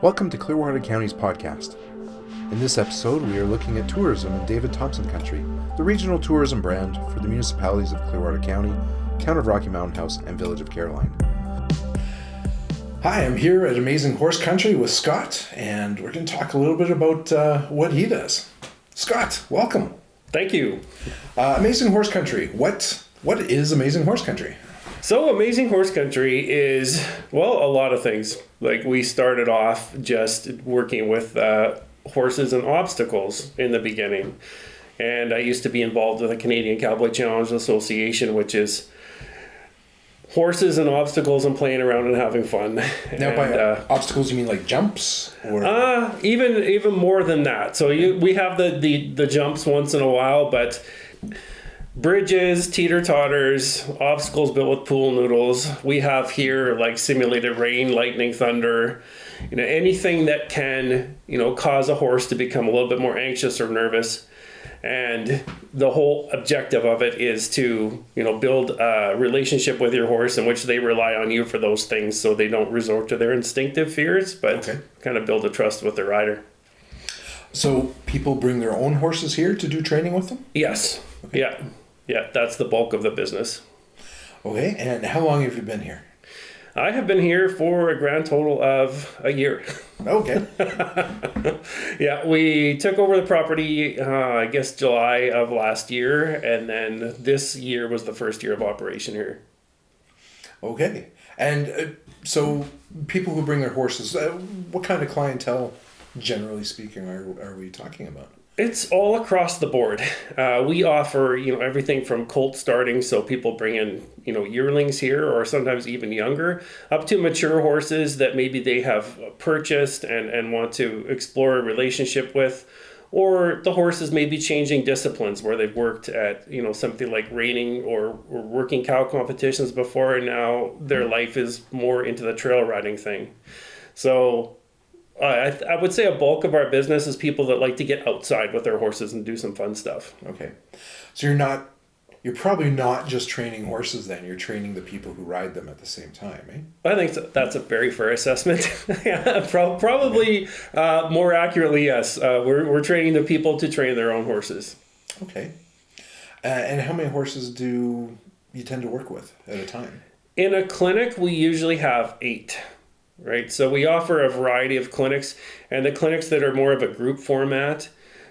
Welcome to Clearwater County's podcast. In this episode, we are looking at tourism in David Thompson Country, the regional tourism brand for the municipalities of Clearwater County, Town of Rocky Mountain House, and Village of Caroline. Hi, I'm here at Amazing Horse Country with Scott, and we're going to talk a little bit about what he does. Scott, welcome. Thank you. Amazing Horse Country. What is Amazing Horse Country? So Amazing Horse Country is, well, a lot of things. Like, we started off just working with horses and obstacles in the beginning. And I used to be involved with the Canadian Cowboy Challenge Association, which is horses and obstacles and playing around and having fun. Now, by obstacles, you mean like jumps? Or even more than that. So we have the jumps once in a while, but bridges, teeter-totters, obstacles built with pool noodles. We have here like simulated rain, lightning, thunder, anything that can, cause a horse to become a little bit more anxious or nervous. And the whole objective of it is to, build a relationship with your horse in which they rely on you for those things so they don't resort to their instinctive fears, but kind of build a trust with the rider. So people bring their own horses here to do training with them? Yes. Okay. Yeah, that's the bulk of the business. Okay, and how long have you been here? I have been here for a grand total of a year. Okay. Yeah, we took over the property, I guess July of last year, and then this year was the first year of operation here. Okay, and so people who bring their horses, what kind of clientele, generally speaking, are we talking about? It's all across the board. We offer, everything from colt starting, so people bring in, yearlings here, or sometimes even younger, up to mature horses that maybe they have purchased and want to explore a relationship with, or the horses may be changing disciplines where they've worked at, something like reining or working cow competitions before, and now their life is more into the trail riding thing. So I would say a bulk of our business is people that like to get outside with their horses and do some fun stuff. Okay. So you're probably not just training horses then, you're training the people who ride them at the same time, eh? I think that's a very fair assessment. Yeah, probably more accurately, yes. We're training the people to train their own horses. Okay. And how many horses do you tend to work with at a time? In a clinic, we usually have 8. Right, so we offer a variety of clinics, and the clinics that are more of a group format,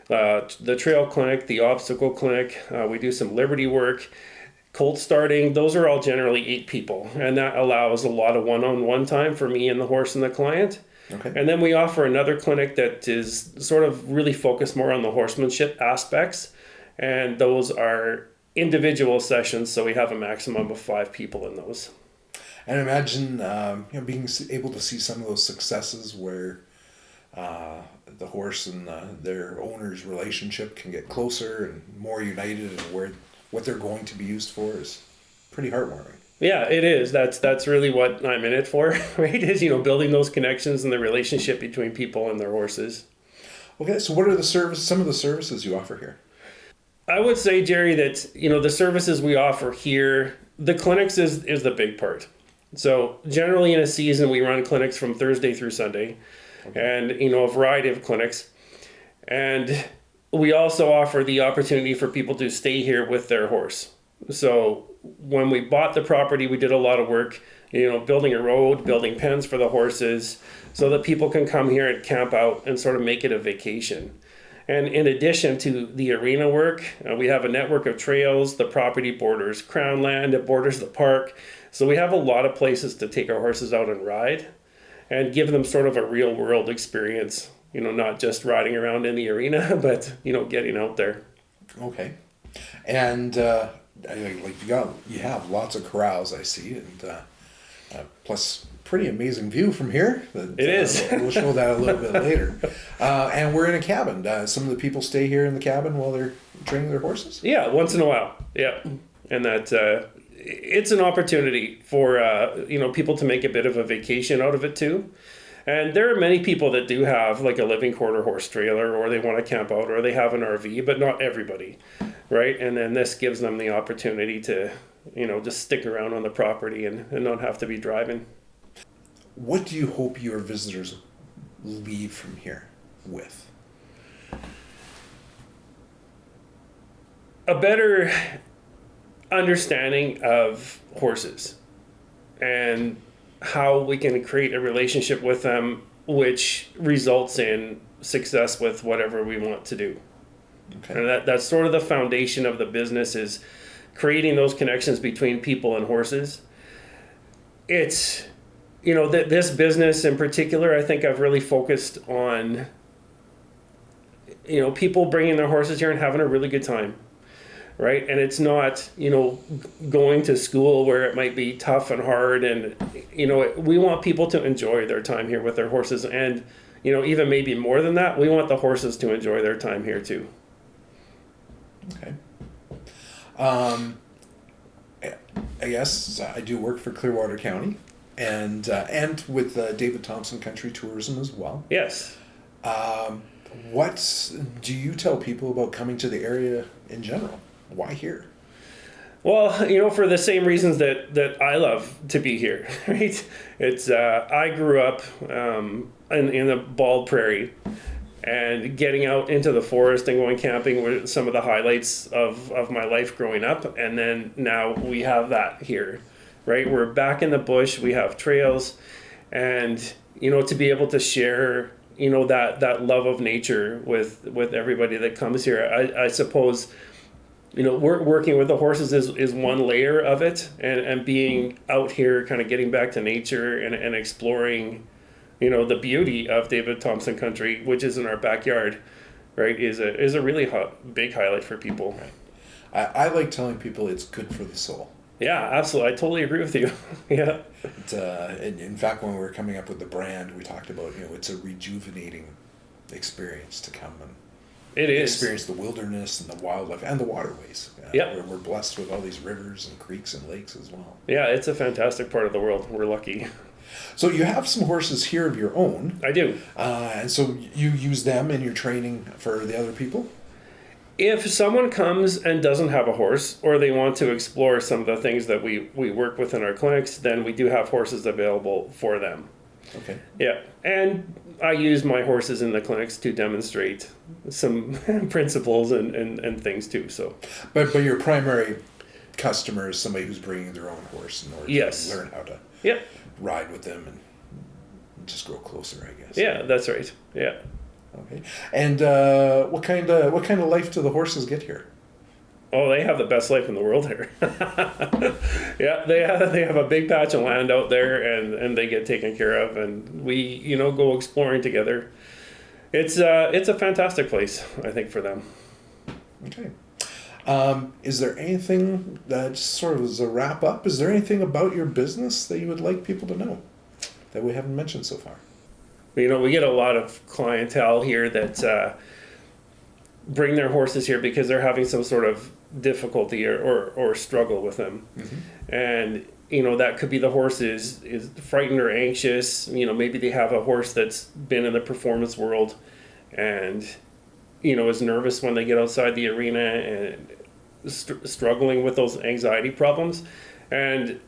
the trail clinic, the obstacle clinic, we do some liberty work, colt starting, those are all generally 8 people, and that allows a lot of one-on-one time for me and the horse and the client. Okay. And then we offer another clinic that is sort of really focused more on the horsemanship aspects, and those are individual sessions, so we have a maximum of 5 people in those. And imagine being able to see some of those successes where the horse and their owner's relationship can get closer and more united, and where what they're going to be used for is pretty heartwarming. Yeah, it is. That's really what I'm in it for, right? Is building those connections and the relationship between people and their horses. Okay, so what are some of the services you offer here? I would say, Jerry, that the services we offer here, the clinics is the big part. So generally in a season, we run clinics from Thursday through Sunday, and, a variety of clinics. And we also offer the opportunity for people to stay here with their horse. So when we bought the property, we did a lot of work, building a road, building pens for the horses so that people can come here and camp out and sort of make it a vacation. And in addition to the arena work, we have a network of trails. The property borders Crown land, it borders the park. So we have a lot of places to take our horses out and ride and give them sort of a real world experience, not just riding around in the arena, but, getting out there. Okay. And you have lots of corrals, I see, and plus pretty amazing view from here. It is. We'll show that a little bit later. And we're in a cabin. Some of the people stay here in the cabin while they're training their horses? Yeah, once in a while. Yeah. And that it's an opportunity for people to make a bit of a vacation out of it too. And there are many people that do have like a living quarter horse trailer, or they want to camp out, or they have an RV, but not everybody, right? And then this gives them the opportunity to, just stick around on the property and not have to be driving. What do you hope your visitors leave from here with? A better understanding of horses and how we can create a relationship with them which results in success with whatever we want to do. Okay. And that's sort of the foundation of the business, is creating those connections between people and horses. It's, this business in particular, I think I've really focused on, people bringing their horses here and having a really good time. Right. And it's not, going to school where it might be tough and hard. And, we want people to enjoy their time here with their horses. And, even maybe more than that, we want the horses to enjoy their time here too. Okay. I guess I do work for Clearwater County and with David Thompson Country Tourism as well. Yes. What do you tell people about coming to the area in general? Why here? Well, for the same reasons that I love to be here, right? It's I grew up in the Bald Prairie, and getting out into the forest and going camping were some of the highlights of my life growing up. And then now we have that here, right? We're back in the bush, we have trails, and to be able to share that love of nature with everybody that comes here. I suppose working with the horses is one layer of it, and being out here kind of getting back to nature and exploring the beauty of David Thompson Country, which is in our backyard, right, is a really big highlight for people. Right. I like telling people it's good for the soul. Yeah, absolutely. I totally agree with you. Yeah. In fact, when we were coming up with the brand, we talked about, it's a rejuvenating experience to come and it is. Experience the wilderness and the wildlife and the waterways. Yeah. We're blessed with all these rivers and creeks and lakes as well. Yeah, it's a fantastic part of the world. We're lucky. So you have some horses here of your own. I do. And so you use them in your training for the other people? If someone comes and doesn't have a horse, or they want to explore some of the things that we work with in our clinics, then we do have horses available for them. Okay. Yeah. And I use my horses in the clinics to demonstrate some principles and things too. So. But your primary customer is somebody who's bringing their own horse in order to learn how to ride with them and just grow closer, I guess. Yeah, that's right. Yeah. Okay. And what kind of life do the horses get here? Oh, they have the best life in the world here. Yeah, they have a big patch of land out there, and they get taken care of, and we go exploring together. It's a fantastic place, I think, for them. Okay. Is there anything that, just sort of as a wrap up, is there anything about your business that you would like people to know that we haven't mentioned so far? We get a lot of clientele here that bring their horses here because they're having some sort of difficulty or struggle with them. Mm-hmm. And that could be the horse is frightened or anxious. Maybe they have a horse that's been in the performance world and is nervous when they get outside the arena and struggling with those anxiety problems. And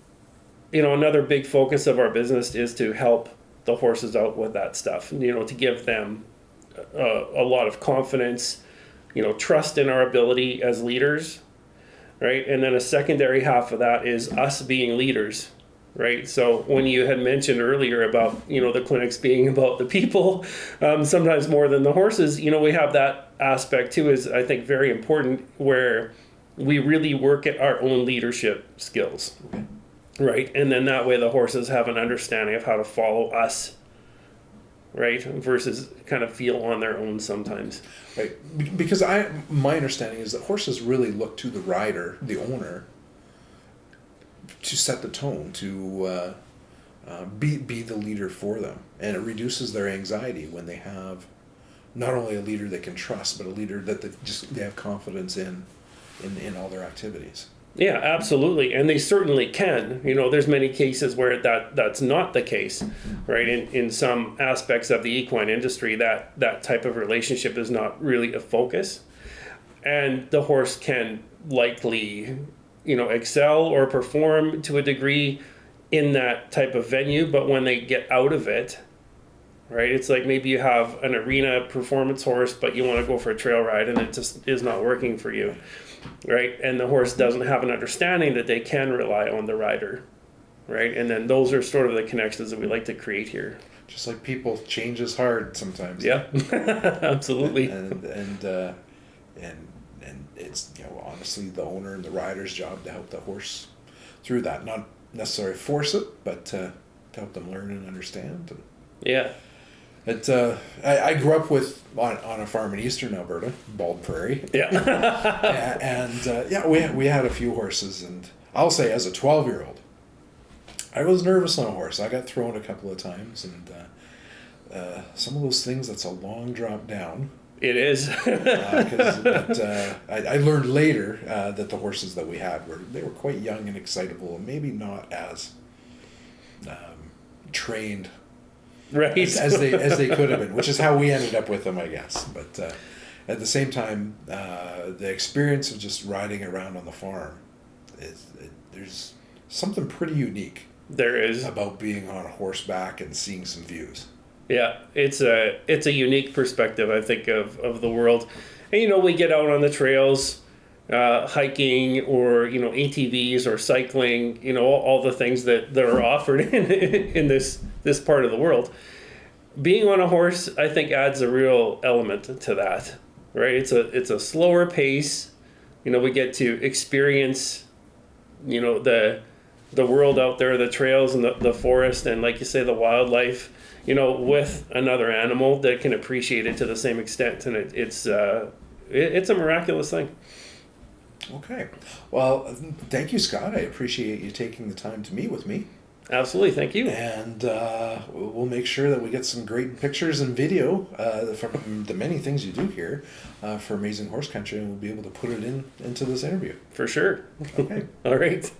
another big focus of our business is to help the horses out with that stuff, to give them a lot of confidence, trust in our ability as leaders, right? And then a secondary half of that is us being leaders, right? So when you had mentioned earlier about, the clinics being about the people, sometimes more than the horses, we have that aspect too, is I think very important, where we really work at our own leadership skills. Okay. Right, and then that way the horses have an understanding of how to follow us, right, versus kind of feel on their own sometimes. Right, because my understanding is that horses really look to the rider, the owner, to set the tone, to be the leader for them, and it reduces their anxiety when they have not only a leader they can trust, but a leader that they have confidence in all their activities. Yeah, absolutely. And they certainly can. There's many cases where that's not the case, right? In some aspects of the equine industry, that type of relationship is not really a focus. And the horse can likely, excel or perform to a degree in that type of venue. But when they get out of it, right? It's like maybe you have an arena performance horse, but you want to go for a trail ride and it just is not working for you, right? And the horse doesn't have an understanding that they can rely on the rider, right? And then those are sort of the connections that we like to create here. Just like people, change is hard sometimes. Yeah, absolutely. And it's, you know, honestly the owner and the rider's job to help the horse through that. Not necessarily force it, but to help them learn and understand. And Yeah. I grew up on a farm in eastern Alberta, Bald Prairie. Yeah. And we had a few horses, and I'll say as a 12-year-old, I was nervous on a horse. I got thrown a couple of times, and some of those things, that's a long drop down. It is. I learned later that the horses that we had were quite young and excitable, and maybe not as trained, right, as they could have been, which is how we ended up with them, I guess. But at the same time, the experience of just riding around on the farm there's something pretty unique. There is about being on horseback and seeing some views. Yeah, it's a unique perspective, I think, of the world. And, you know, we get out on the trails, hiking, or, you know, ATVs or cycling, you know, all the things that are offered in this part of the world. Being on a horse, I think, adds a real element to that, right? It's a slower pace. You know, we get to experience, you know, the world out there, the trails and the forest, and, like you say, the wildlife, you know, with another animal that can appreciate it to the same extent. And it's a miraculous thing. Okay. Well, thank you, Scott. I appreciate you taking the time to meet with me. Absolutely. Thank you. And we'll make sure that we get some great pictures and video from the many things you do here for Amazing Horse Country, and we'll be able to put it into this interview. For sure. Okay. All right.